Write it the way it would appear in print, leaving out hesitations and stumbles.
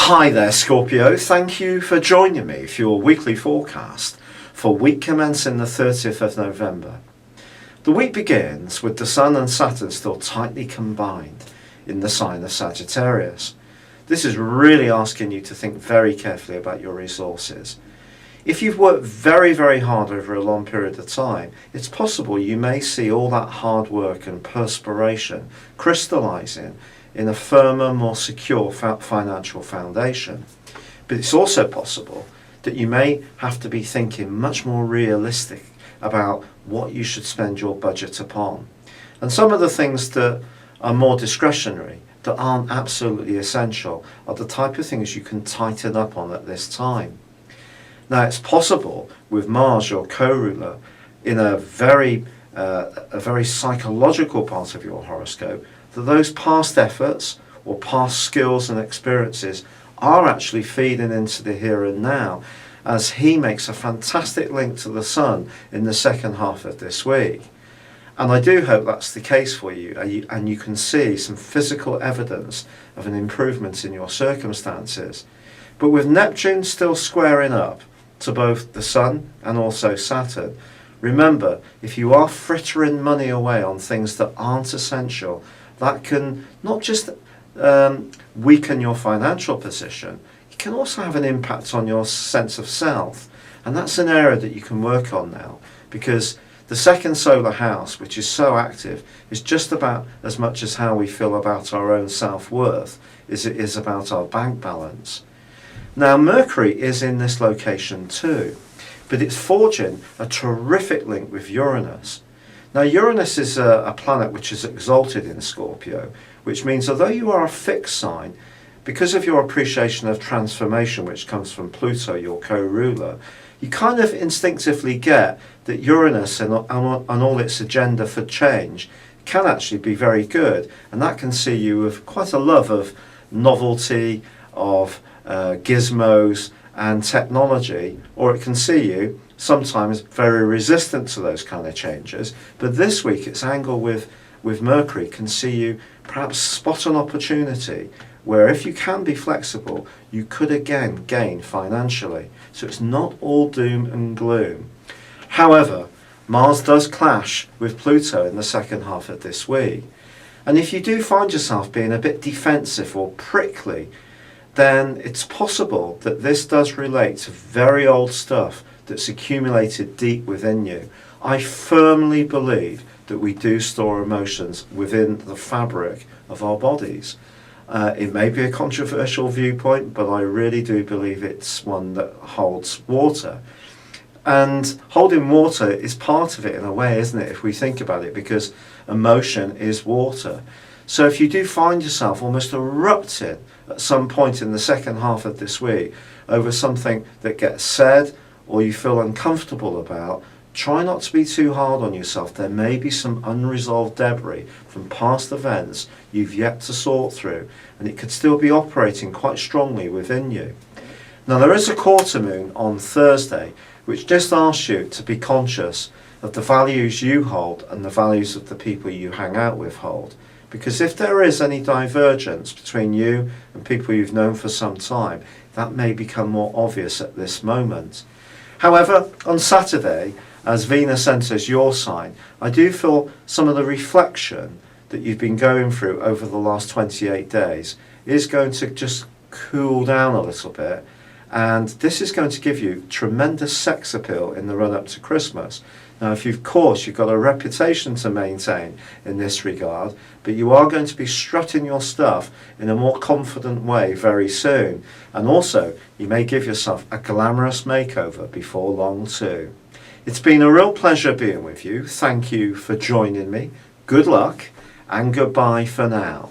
Hi there, Scorpio. Thank you for joining me for your weekly forecast for week commencing the 30th of November. The week begins with the Sun and Saturn still tightly combined in the sign of Sagittarius. This is really asking you to think very carefully about your resources. If you've worked very hard over a long period of time, it's possible you may see all that hard work and perspiration crystallizing in a firmer, more secure financial foundation. But it's also possible that you may have to be thinking much more realistic about what you should spend your budget upon. And some of the things that are more discretionary, that aren't absolutely essential, are the type of things you can tighten up on at this time. Now, it's possible with Mars, your co-ruler, in a very psychological part of your horoscope, that those past efforts or past skills and experiences are actually feeding into the here and now, as he makes a fantastic link to the Sun in the second half of this week. And I do hope that's the case for you, and you can see some physical evidence of an improvement in your circumstances. But with Neptune still squaring up to both the Sun and also Saturn, remember, if you are frittering money away on things that aren't essential, that can not just weaken your financial position, it can also have an impact on your sense of self. And that's an area that you can work on now, because the second solar house, which is so active, is just about as much as how we feel about our own self-worth as it is about our bank balance. Now, Mercury is in this location too, but it's forging a terrific link with Uranus. Now, Uranus is a planet which is exalted in Scorpio, which means although you are a fixed sign, because of your appreciation of transformation which comes from Pluto, your co-ruler, you kind of instinctively get that Uranus and all its agenda for change can actually be very good, and that can see you with quite a love of novelty, of gizmos and technology, or it can see you sometimes very resistant to those kind of changes. But this week its angle with Mercury can see you perhaps spot an opportunity where, if you can be flexible, you could again gain financially. So it's not all doom and gloom. However, Mars does clash with Pluto in the second half of this week. And if you do find yourself being a bit defensive or prickly, then it's possible that this does relate to very old stuff that's accumulated deep within you. I firmly believe that we do store emotions within the fabric of our bodies. It may be a controversial viewpoint, but I really do believe it's one that holds water. And holding water is part of it in a way, isn't it, if we think about it, because emotion is water. So if you do find yourself almost erupting at some point in the second half of this week over something that gets said or you feel uncomfortable about, try not to be too hard on yourself. There may be some unresolved debris from past events you've yet to sort through, and it could still be operating quite strongly within you. Now, there is a quarter moon on Thursday which just asks you to be conscious of the values you hold and the values of the people you hang out with hold. Because if there is any divergence between you and people you've known for some time, that may become more obvious at this moment. However, on Saturday, as Venus enters your sign, I do feel some of the reflection that you've been going through over the last 28 days is going to just cool down a little bit. And this is going to give you tremendous sex appeal in the run-up to Christmas. Now, you've got a reputation to maintain in this regard, but you are going to be strutting your stuff in a more confident way very soon. And also, you may give yourself a glamorous makeover before long too. It's been a real pleasure being with you. Thank you for joining me. Good luck, and goodbye for now.